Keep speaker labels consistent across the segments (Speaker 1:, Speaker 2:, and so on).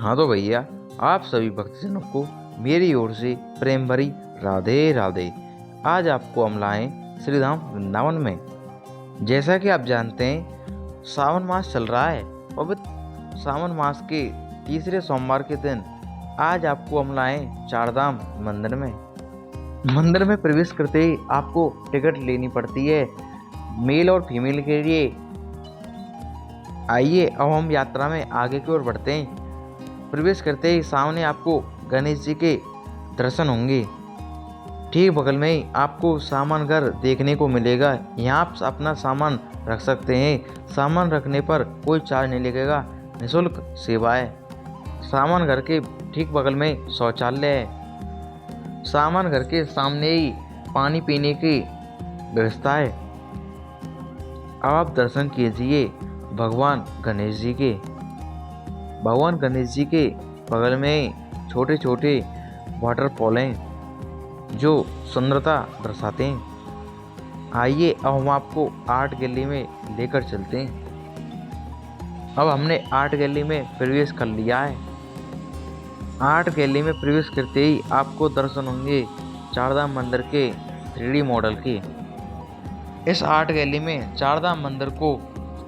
Speaker 1: हाँ तो भैया, आप सभी भक्तजनों को मेरी ओर से प्रेम भरी राधे राधे। आज आपको हम लाए श्रीधाम वृंदावन में। जैसा कि आप जानते हैं, सावन मास चल रहा है। पवित्र सावन मास के तीसरे सोमवार के दिन आज आपको हम लाए चारधाम मंदिर में। मंदिर में प्रवेश करते ही आपको टिकट लेनी पड़ती है, मेल और फीमेल के लिए। आइए अब हम यात्रा में आगे की ओर बढ़ते हैं। प्रवेश करते ही सामने आपको गणेश जी के दर्शन होंगे। ठीक बगल में ही आपको सामान घर देखने को मिलेगा। यहाँ आप अपना सामान रख सकते हैं। सामान रखने पर कोई चार्ज नहीं लगेगा, निःशुल्क सेवा है। सामान घर के ठीक बगल में शौचालय है। सामान घर के सामने ही पानी पीने की व्यवस्था है। अब आप दर्शन कीजिए भगवान गणेश जी के। भगवान गणेश जी के बगल में छोटे छोटे वाटरफॉल हैं जो सुंदरता दर्शाते हैं। आइए अब हम आपको आर्ट गैलरी में लेकर चलते हैं। अब हमने आर्ट गैलरी में प्रवेश कर लिया है। आर्ट गैलरी में प्रवेश करते ही आपको दर्शन होंगे चारधाम मंदिर के 3D मॉडल के। इस आर्ट गैलरी में चारधाम मंदिर को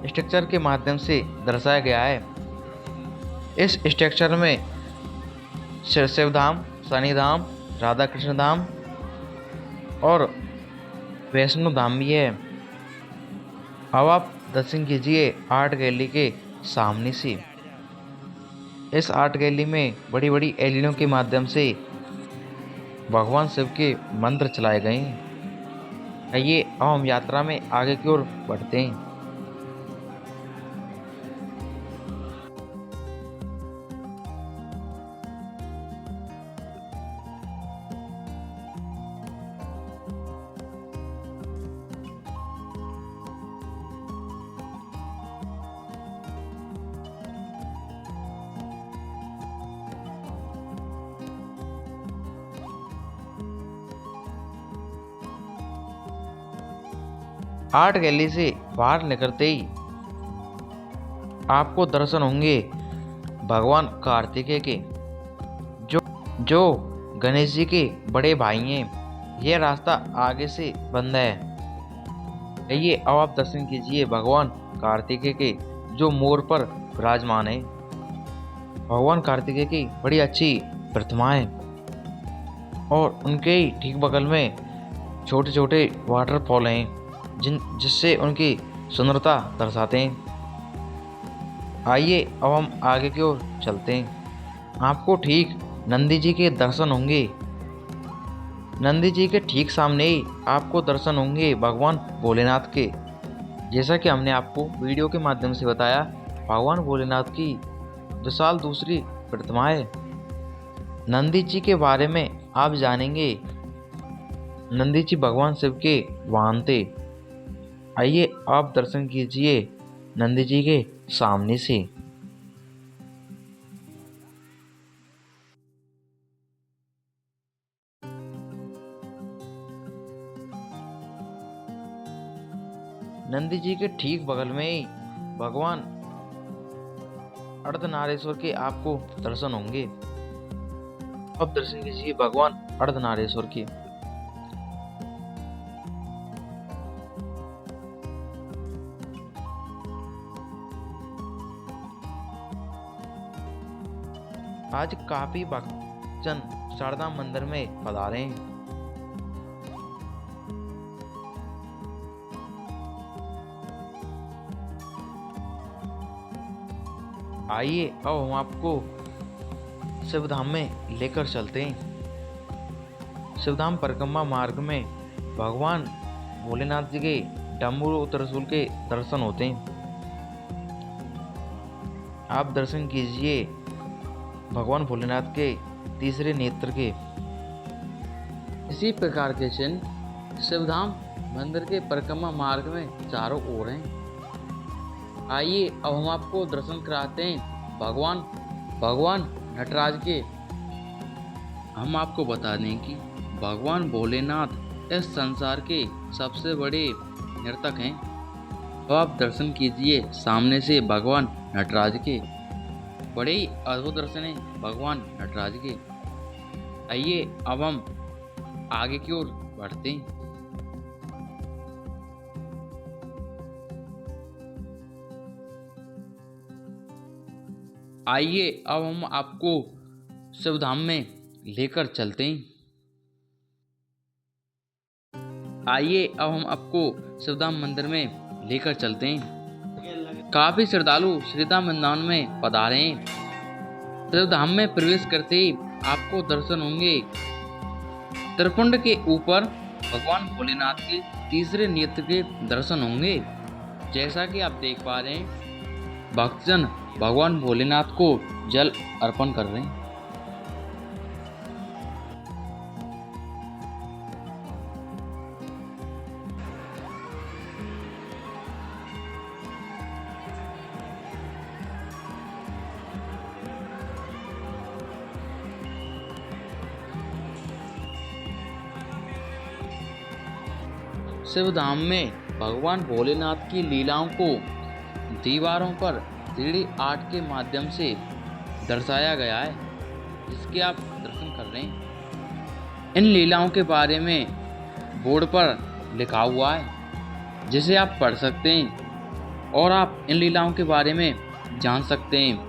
Speaker 1: स्ट्रक्चर के माध्यम से दर्शाया गया है। इस स्ट्रक्चर में शिव धाम, शनि धाम, राधा कृष्ण धाम और वैष्णो धाम भी है। अब आप दर्शन कीजिए आर्ट गैलरी के सामने से। इस आर्ट गैलरी में बड़ी बड़ी एलईडियों के माध्यम से भगवान शिव के मंत्र चलाए गए हैं। आइए अब हम यात्रा में आगे की ओर बढ़ते हैं। आर्ट गैलरी से बाहर निकलते ही आपको दर्शन होंगे भगवान कार्तिकेय के, जो गणेश जी के बड़े भाई हैं। यह रास्ता आगे से बंद है। आइए अब आप दर्शन कीजिए भगवान कार्तिकेय के, जो मोर पर विराजमान है। भगवान कार्तिकेय की बड़ी अच्छी प्रतिमा है और उनके ही ठीक बगल में छोटे छोटे वाटरफॉल हैं जिससे उनकी सुंदरता दर्शाते हैं। आइए अब हम आगे की ओर चलते हैं। आपको ठीक नंदी जी के दर्शन होंगे। नंदी जी के ठीक सामने ही आपको दर्शन होंगे भगवान भोलेनाथ के। जैसा कि हमने आपको वीडियो के माध्यम से बताया, भगवान भोलेनाथ की विशाल दूसरी प्रतिमा है। नंदी जी के बारे में आप जानेंगे। नंदी जी भगवान शिव के वाहन थे। आइए आप दर्शन कीजिए नंदी जी के सामने से। नंदी जी के ठीक बगल में ही भगवान अर्धनारेश्वर के आपको दर्शन होंगे। अब दर्शन कीजिए भगवान अर्धनारेश्वर के। आज काफी भक्तजन चारधाम मंदिर में पधारे हैं। आइए अब हम आपको शिवधाम में लेकर चलते हैं। शिवधाम परिक्रमा मार्ग में भगवान भोलेनाथ जी के डमरू त्रिशूल के दर्शन होते हैं। आप दर्शन कीजिए भगवान भोलेनाथ के तीसरे नेत्र के। इसी प्रकार के चिन्ह शिवधाम मंदिर के परिक्रमा मार्ग में चारों ओर हैं। आइए अब हम आपको दर्शन कराते हैं भगवान नटराज के। हम आपको बता दें कि भगवान भोलेनाथ इस संसार के सबसे बड़े नर्तक हैं। अब आप दर्शन कीजिए सामने से भगवान नटराज के। बड़े ही अद्भुत दर्शन है भगवान नटराज के। आइए अब हम आगे की ओर बढ़ते हैं। आइए अब हम आपको शिवधाम में लेकर चलते हैं। आइए अब हम आपको शिवधाम मंदिर में लेकर चलते हैं। काफी श्रद्धालु श्रीधाम वृंदावन में पधारे हैं। शिवधाम में प्रवेश करते ही आपको दर्शन होंगे त्रिपुंड के ऊपर भगवान भोलेनाथ के तीसरे नेत्र के दर्शन होंगे। जैसा कि आप देख पा रहे हैं, भक्तजन भगवान भोलेनाथ को जल अर्पण कर रहे हैं। शिवधाम में भगवान भोलेनाथ की लीलाओं को दीवारों पर 3D आर्ट के माध्यम से दर्शाया गया है, जिसके आप दर्शन कर रहे हैं। इन लीलाओं के बारे में बोर्ड पर लिखा हुआ है, जिसे आप पढ़ सकते हैं और आप इन लीलाओं के बारे में जान सकते हैं।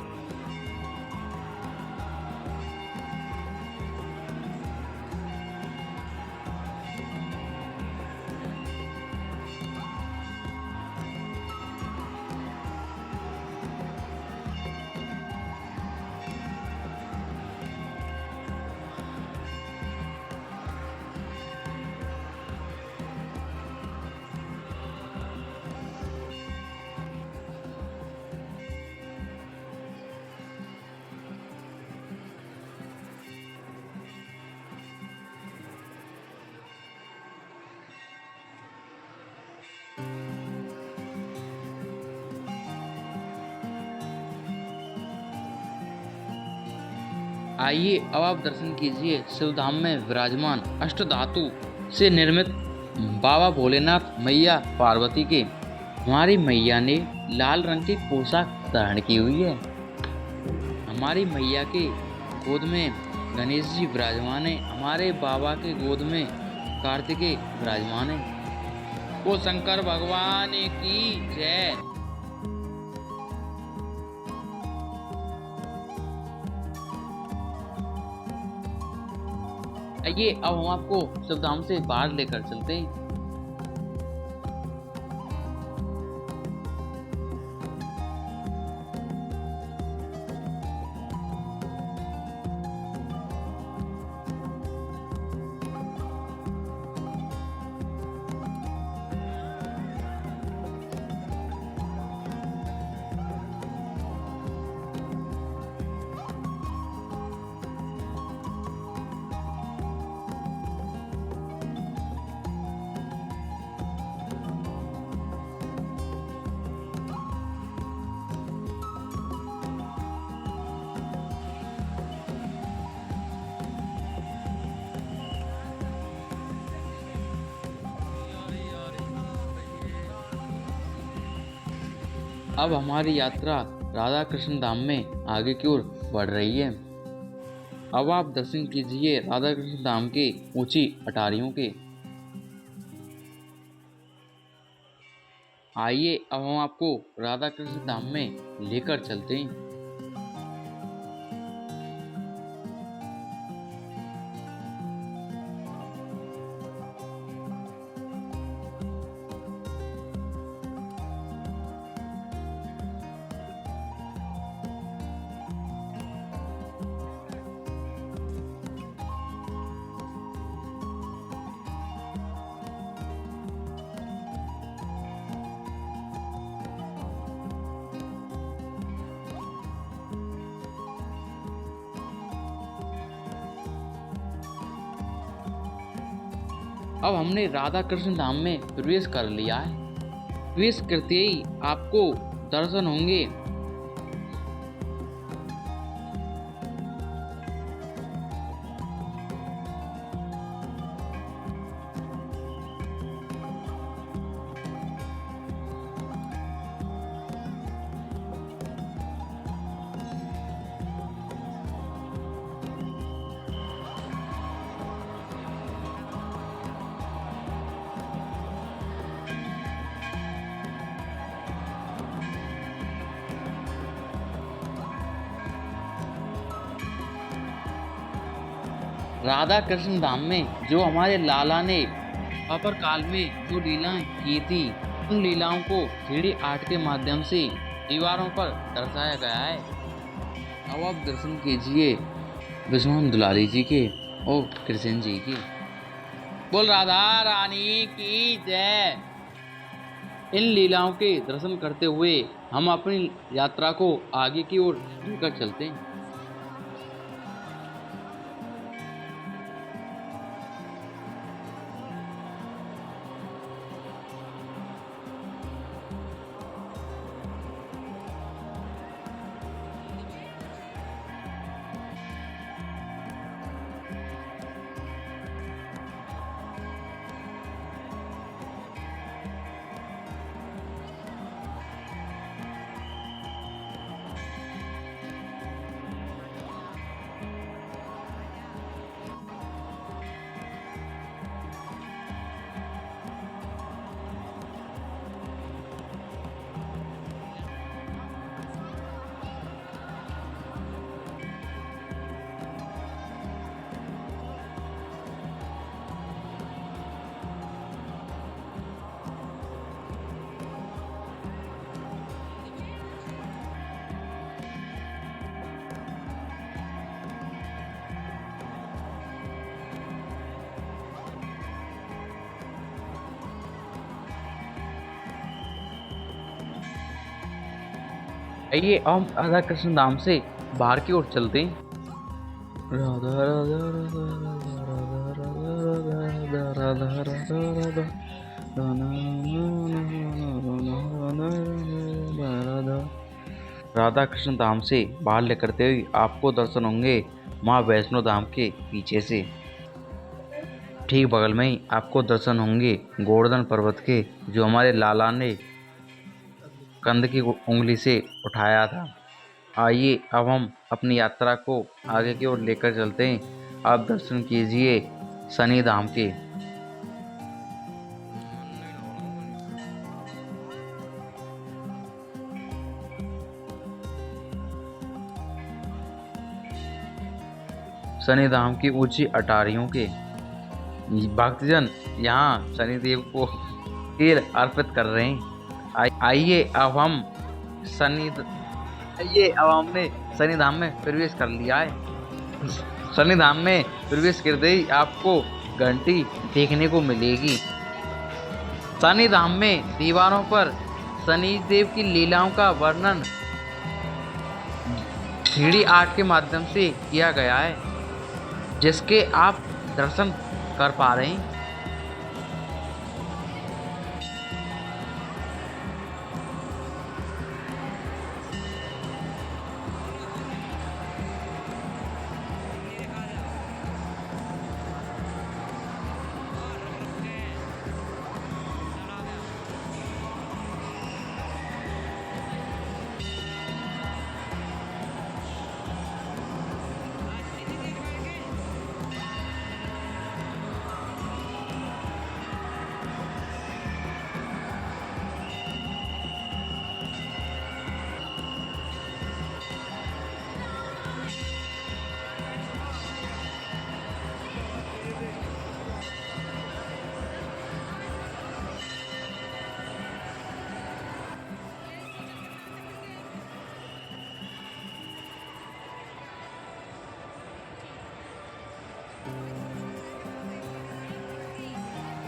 Speaker 1: आइए अब आप दर्शन कीजिए शिवधाम में विराजमान अष्टधातु से निर्मित बाबा भोलेनाथ मैया पार्वती के। हमारी मैया ने लाल रंग की पोशाक धारण की हुई है। हमारी मैया के गोद में गणेश जी विराजमान है। हमारे बाबा के गोद में कार्तिकेय विराजमान है। वो शंकर भगवान की जय। आइए अब हम आपको शिवधाम से बाहर लेकर चलते हैं। अब हमारी यात्रा राधा कृष्ण धाम में आगे की ओर बढ़ रही है। अब आप दर्शन कीजिए राधा कृष्ण धाम के ऊंची अटारियों के। आइए अब हम आपको राधा कृष्ण धाम में लेकर चलते हैं। अब हमने राधा कृष्ण धाम में प्रवेश कर लिया है। प्रवेश करते ही आपको दर्शन होंगे राधा कृष्ण धाम में जो हमारे लाला ने द्वापर काल में जो लीलाएं की थी, उन लीलाओं को 3D आर्ट के माध्यम से दीवारों पर दर्शाया गया है। अब आप दर्शन कीजिए विश्वनाथ दुलारी जी के और कृष्ण जी की। बोल राधा रानी की जय। इन लीलाओं के दर्शन करते हुए हम अपनी यात्रा को आगे की ओर लेकर चलते हैं। आइए हम राधा कृष्ण धाम से बाहर की ओर चलते हैं। राधा राधा राधा राधा राधा राधा राधा। राधा कृष्ण धाम से बाहर निकलते हुए आपको दर्शन होंगे माँ वैष्णो धाम के पीछे से। ठीक बगल में ही आपको दर्शन होंगे गोवर्धन पर्वत के, जो हमारे लाला ने कंध की उंगली से उठाया था। आइए अब हम अपनी यात्रा को आगे की ओर लेकर चलते हैं। आप दर्शन कीजिए शनि धाम के। शनि धाम की ऊंची अटारियों के भक्तजन यहाँ शनिदेव को तेल अर्पित कर रहे हैं। आइए अब हमने शनि धाम में प्रवेश कर लिया है। शनि धाम में प्रवेश करते ही आपको घंटी देखने को मिलेगी। शनि धाम में दीवारों पर शनि देव की लीलाओं का वर्णन 3D आर्ट के माध्यम से किया गया है, जिसके आप दर्शन कर पा रहे हैं।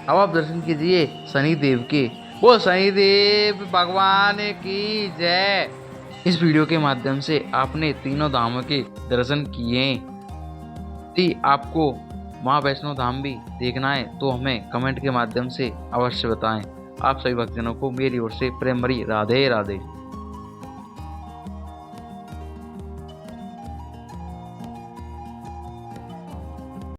Speaker 1: अब आप दर्शन कीजिए शनि देव के। वो शनिदेव भगवान की जय। इस वीडियो के माध्यम से आपने तीनों धामों के दर्शन किए। यदि आपको माँ वैष्णो धाम भी देखना है तो हमें कमेंट के माध्यम से अवश्य बताएं। आप सभी भक्तजनों को मेरी ओर से प्रेम भरी राधे राधे।